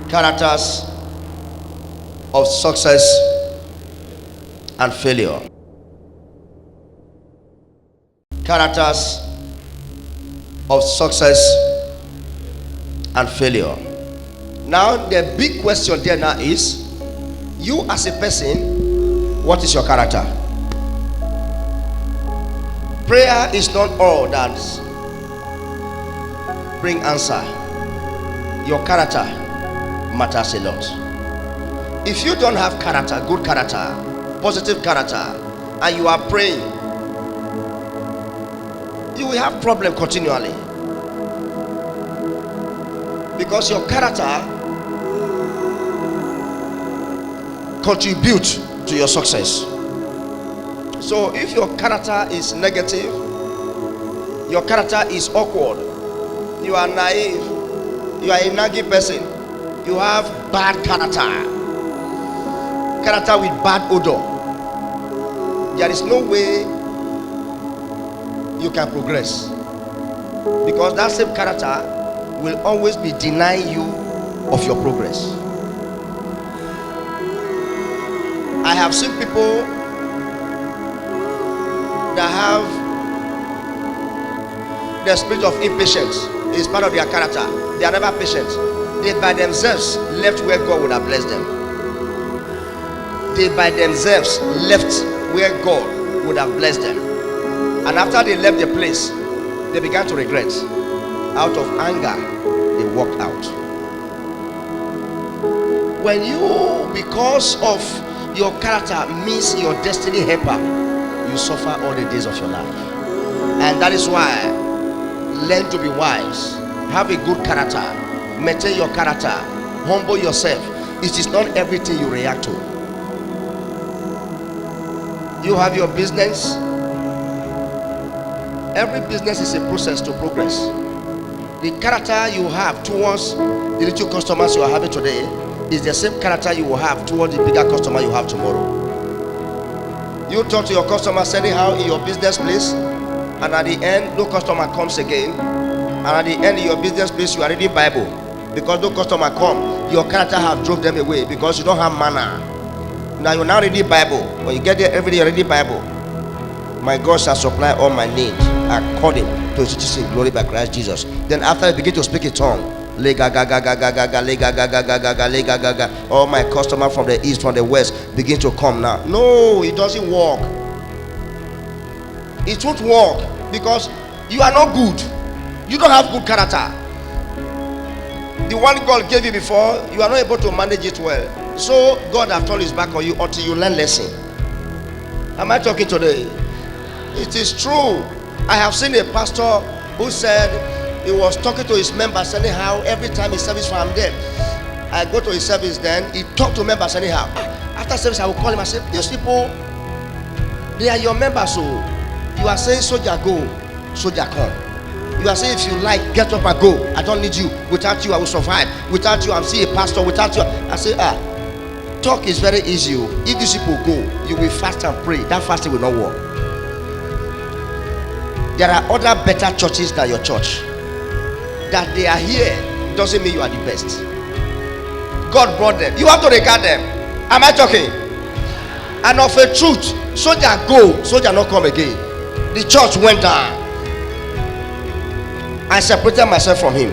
Characters of success and failure. Characters of success and failure. Now the big question there now is, you as a person, what is your character? Prayer is not all that bring answer. Your character matters a lot. If you don't have character, good character, positive character, and you are praying, you will have problem continually, because your character contribute to your success. So if your character is negative, your character is awkward, you are naive, you are a nagging person, you have bad character with bad odor, there is no way you can progress, because that same character will always be denying you of your progress. I have seen people that have the spirit of impatience. It's part of their character. They are never patient. They by themselves left where God would have blessed them. They by themselves left where God would have blessed them. And after they left the place, they began to regret. Out of anger, they walked out. When you, because of your character, miss your destiny helper, you suffer all the days of your life. And that is why, learn to be wise. Have a good character. Maintain your character. Humble yourself. It is not everything you react to. You have your business. Every business is a process to progress. The character you have towards the little customers you are having today is the same character you will have towards the bigger customer you have tomorrow. You talk to your customer anyhow in your business place, and at the end no customer comes again, and at the end in your business place you are reading Bible, because no customer come, your character have drove them away because you don't have manner. Now you're now reading Bible. When you get there every day you're reading Bible. My God shall supply all my need according to his riches in glory by Christ Jesus. Then after you begin to speak in tongue, all my customer from the east, from the west begin to come now. No, it doesn't work. It won't work, because you are not good. You don't have good character. The one God gave you before, you are not able to manage it well. So God has turned his back on you until you learn lesson. Am I talking today? It is true. I have seen a pastor who said he was talking to his members anyhow every time his service for I'm dead. I go to his service then, he talked to members anyhow. After service I will call him and say, these people, they are your members, so you are saying soldier go, soldier come. You are saying if you like, get up and go. I don't need you. Without you I will survive. Without you I'm still a pastor. Without you I say talk is very easy. If these people go, you will fast and pray. That fasting will not work. There are other better churches than your church. That they are here doesn't mean you are the best. God brought them. You have to regard them. Am I talking? And of a truth, soldier go, soldier not come again. The church went down. I separated myself from him.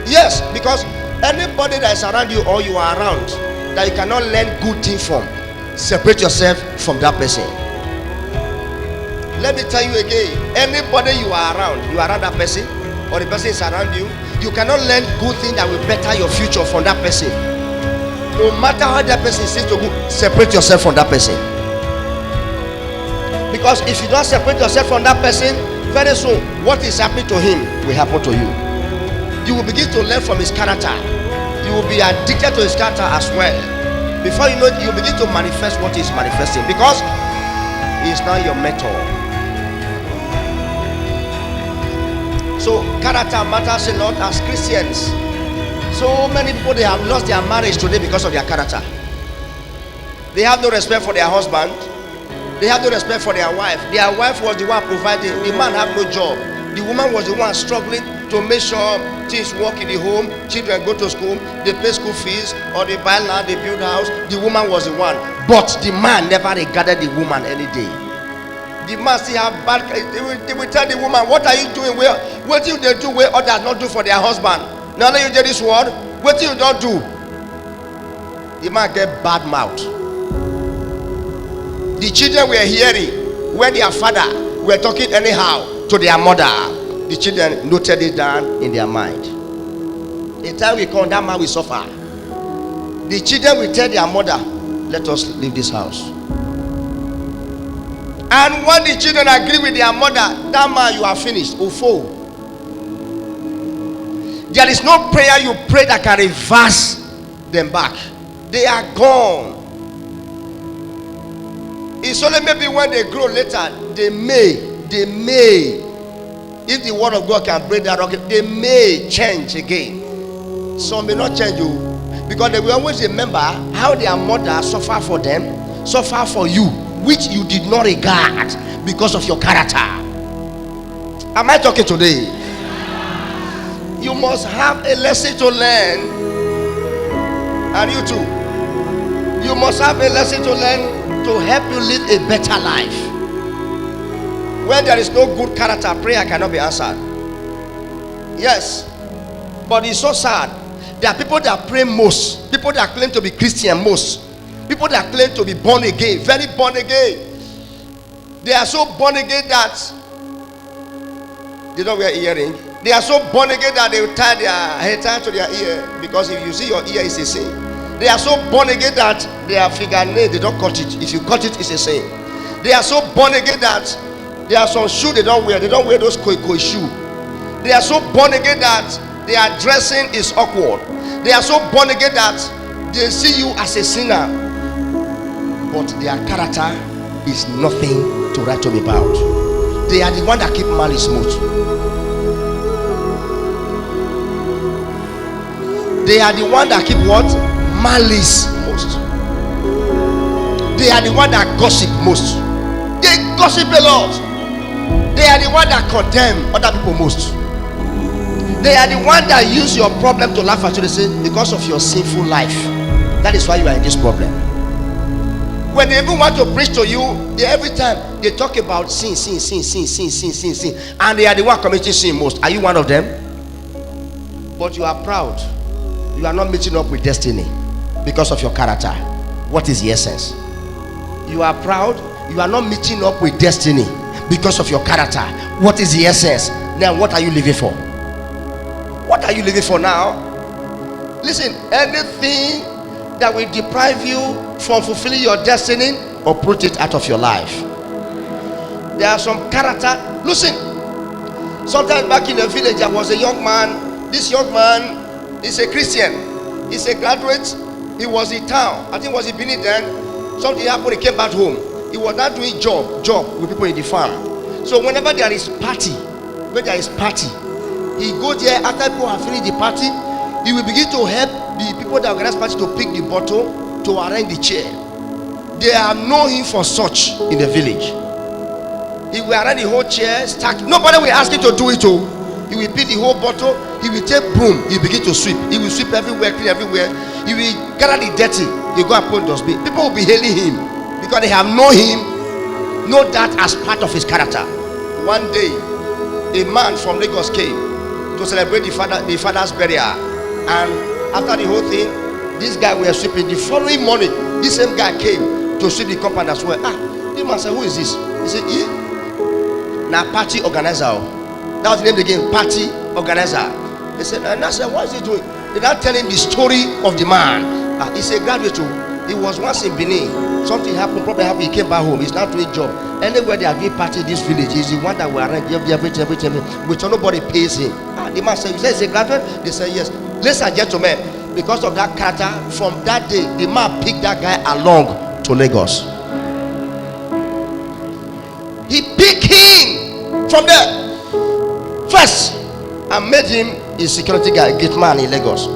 Yes, because anybody that is around you or you are around that you cannot learn good things from, separate yourself from that person. Let me tell you again, anybody you are around that person, or the person is around you, you cannot learn good things that will better your future from that person. No matter how that person seems to go, separate yourself from that person. Because if you don't separate yourself from that person, very soon what is happening to him will happen to you. You will begin to learn from his character. You will be addicted to his character as well. Before you know it, you begin to manifest what he's manifesting, because he is now your mentor. So character matters a lot as Christians. So many people, they have lost their marriage today because of their character. They have no respect for their husband. They have no respect for their wife. Their wife was the one providing. The man had no job. The woman was the one struggling to make sure things work in the home. Children go to school, they pay school fees, or they buy land, they build house. The woman was the one. But the man never regarded the woman any day. The man still have bad. They will tell the woman, what are you doing? What do they do where others not do for their husband? Now that you get this word, what you don't do? The man get bad mouth. The children were hearing when their father were talking anyhow to their mother. The children noted it down in their mind. The time we come, that man will suffer. The children will tell their mother, let us leave this house. And when the children agree with their mother, that man, you are finished. Ufo. There is no prayer you pray that can reverse them back. They are gone. It's only maybe when they grow later, they may, if the word of God can break that rocket, they may change again. Some may not change you, because they will always remember how their mother suffered for them, suffered for you, which you did not regard because of your character. Am I talking today? You must have a lesson to learn. And you too. You must have a lesson to learn to help you live a better life. When there is no good character, prayer cannot be answered. Yes. But it's so sad. There are people that pray most, people that claim to be Christian most, people that claim to be born again, very born again. They are so born again that they don't wear earring. They are so born again that they will tie their hair to their ear, because if you see your ear, it's a sin. They are so born again that their fingernail, they don't cut it. If you cut it, it's a sin. They are so born again that there are some shoes they don't wear. They don't wear those koi shoe. They are so born again that their dressing is awkward. They are so born again that they see you as a sinner, but their character is nothing to write home about. They are the one that keep malice most. They are the one that keep what? Malice most. They are the one that gossip most. They gossip a lot. They are the one that condemn other people most. They are the one that use your problem to laugh at you. They say, because of your sinful life, that is why you are in this problem. When they even want to preach to you, every time they talk about sin, and they are the one committing sin most. Are you one of them? But you are proud. You are not meeting up with destiny because of your character. What is the essence? You are proud. You are not meeting up with destiny because of your character. What is the essence? Then what are you living for? What are you living for now? Listen, anything that will deprive you from fulfilling your destiny, uproot it out of your life. There are some character. Listen, sometimes back in the village, there was a young man. This young man is a Christian. He's a graduate. He was in town. I think it was in Benin then. Something happened. He came back home. He was not doing job with people in the farm. So whenever there is party, he goes there. After people have finished the party, he will begin to help the people that organize party to pick the bottle, to arrange the chair. They have known him for such in the village. He will arrange the whole chair, stack. Nobody will ask him to do it. He will pick the whole bottle. He will take broom. He will begin to sweep. He will sweep everywhere, clean everywhere. He will gather the dirty. He go and put dustbin. People will be hailing him because they have known him, know that as part of his character. One day, a man from Lagos came to celebrate the father's burial, and after the whole thing, this guy was sweeping. The following morning, this same guy came to sweep the compound as well. The man said, "Who is this?" He said, "Now party organizer." That was the name again, party organizer. They said, and I said, "What is he doing?" They now tell him the story of the man. He's a graduate too. He was once in Benin. Something happened, probably happened. He came back home. He's not doing job. Anywhere they have been party in this village, he's the one that will arrange everything, which nobody pays him. The man said, "You say he's a graduate?" They said, "Yes." Ladies and gentlemen, because of that character, from that day, the man picked that guy along to Lagos. He picked him from there first and made him a security guy, gate man in Lagos.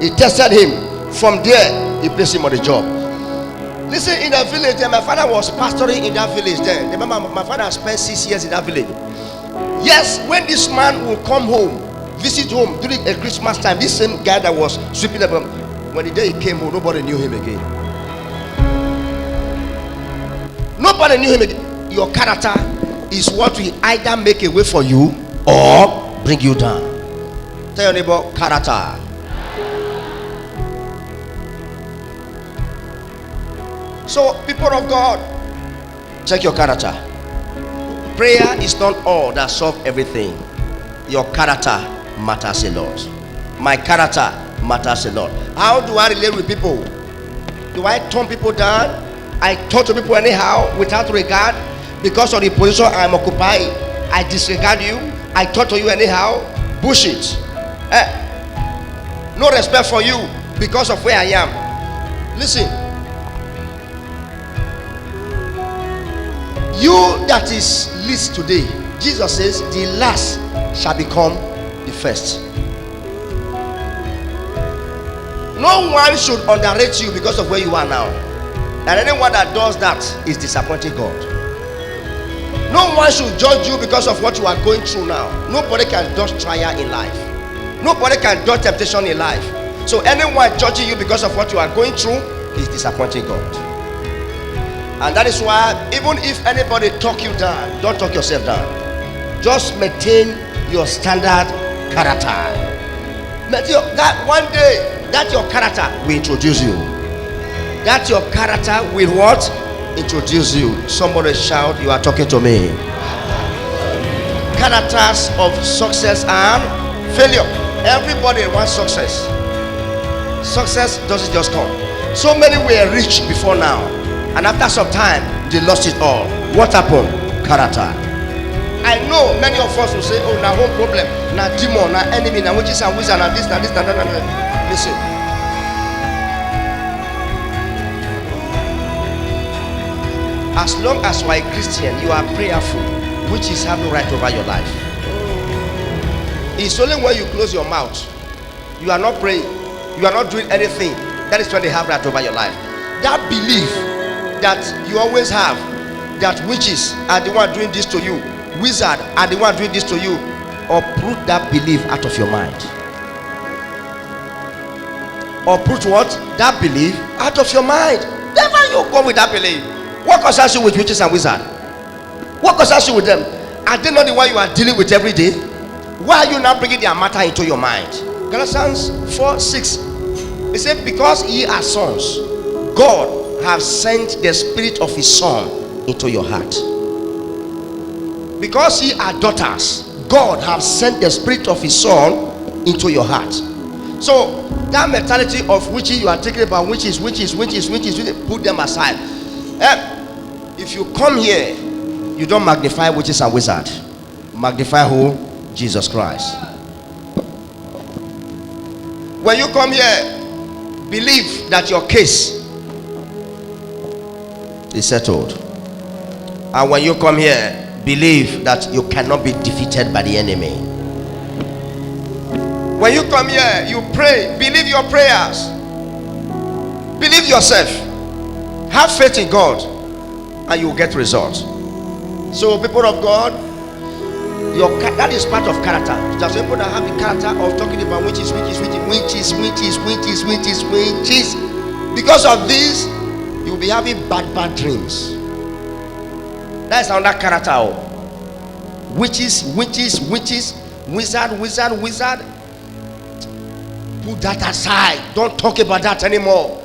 He tested him. From there, he placed him on the job. Listen, in the village, my father was pastoring in that village then. Remember, my father spent 6 years in that village. Yes, when this man will come home, visit home during a Christmas time, this same guy that was sweeping up, when the day he came home, nobody knew him again. Nobody knew him again. Your character is what will either make a way for you or bring you down. Tell your neighbor, character. So, people of God, check your character. Prayer is not all that solves everything. Your character matters a lot. My character matters a lot. How do I relate with people? Do I turn people down? I talk to people anyhow without regard because of the position I am occupying. I disregard you. I talk to you anyhow. Bullshit. No respect for you because of where I am. Listen. You that is least today, Jesus says, the last shall become the first. No one should underrate you because of where you are now. And anyone that does that is disappointing God. No one should judge you because of what you are going through now. Nobody can dodge trial in life. Nobody can dodge temptation in life. So anyone judging you because of what you are going through is disappointing God. And that is why even if anybody talk you down, don't talk yourself down. Just maintain your standard character. That one day, that your character will introduce you. That your character will what? Introduce you. Somebody shout, you are talking to me. Characters of success and failure. Everybody wants success. Success doesn't just come. So many were rich before now, and after some time they lost it all. What happened? Character. I know many of us will say, "Oh, now home problem, now demon, now enemy, now witches and wizards, and this, and this, and that." Listen. As long as you are a Christian, you are prayerful, witches have no right over your life. It's only when you close your mouth, you are not praying, you are not doing anything, that is when they have right over your life. That belief that you always have, that witches are the one doing this to you, wizard are the one doing this to you, uproot that belief out of your mind. Uproot what? That belief out of your mind. Never you go with that belief. What concerns you with witches and wizards? What concerns you with them? Are they not the one you are dealing with every day? Why are you now bringing their matter into your mind? Galatians 4:6. It said, because ye are sons, God have sent the spirit of his son into your heart. Because ye are daughters, God has sent the spirit of his son into your heart. So that mentality of witches you are thinking about, witches, put them aside. If you come here, you don't magnify witches and wizards. Magnify who? Jesus Christ. When you come here, believe that your case is settled. And when you come here, believe that you cannot be defeated by the enemy. When you come here, you pray, believe your prayers, believe yourself, have faith in God, and you will get results. So people of God, that is part of character. There's people that have the character of talking about witches. Because of this, you'll be having bad dreams. That's another character. Witches, wizard. Put that aside. Don't talk about that anymore.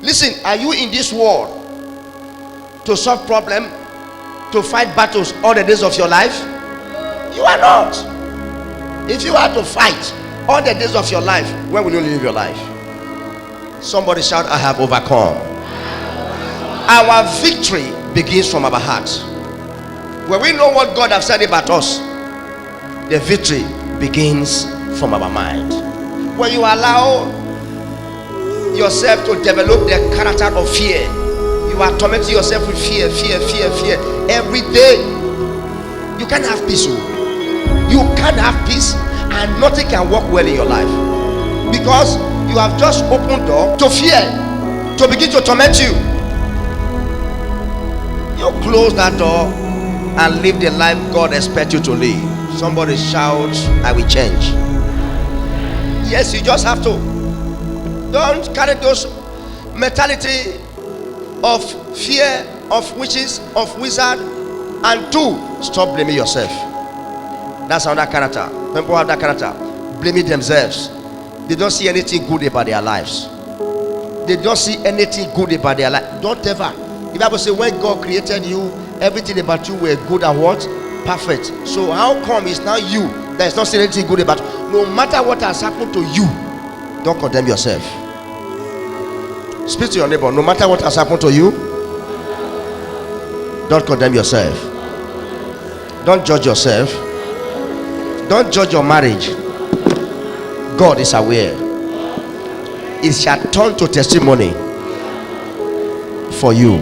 Listen, are you in this world to solve problems, to fight battles all the days of your life? You are not. If you are to fight all the days of your life, when will you live your life? Somebody shout, I have overcome. Our victory begins from our heart. When we know what God has said about us, the victory begins from our mind. When you allow yourself to develop the character of fear, you are tormenting yourself with fear. Every day, you can't have peace. You can't have peace, and nothing can work well in your life, because you have just opened door to fear to begin to torment you. You close that door and live the life God expects you to live. Somebody shout, I will change. Yes, you just have to. Don't carry those mentality of fear, of witches, of wizard, and two, stop blaming yourself. That's another character. People have that character, blaming themselves. They don't see anything good about their lives. They don't see anything good about their life. Don't ever. The Bible says when God created you, everything about you were good and what? Perfect. So how come it's now you that is not seeing anything good about you? No matter what has happened to you, don't condemn yourself. Speak to your neighbor. No matter what has happened to you, don't condemn yourself. Don't judge yourself. Don't judge your marriage. God is aware. It shall turn to testimony for you.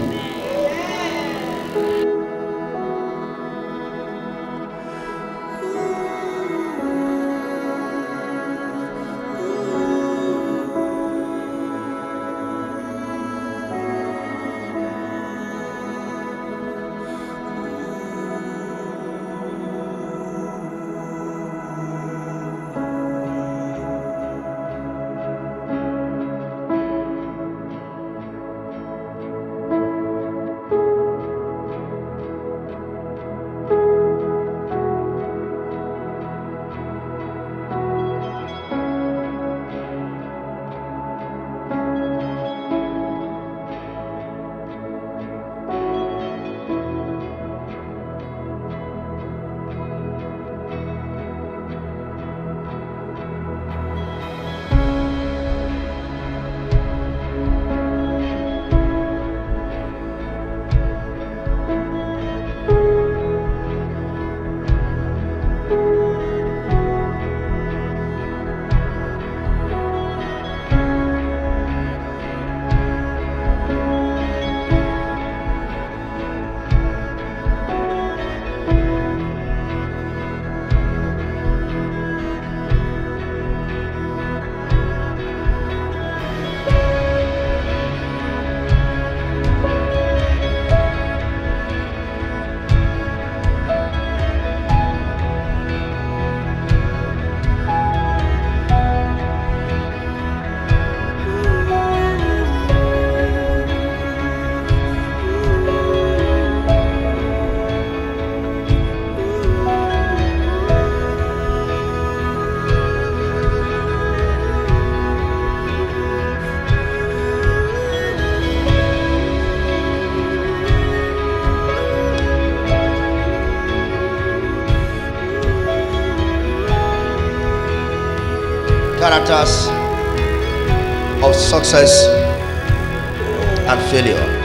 characters of success and failure.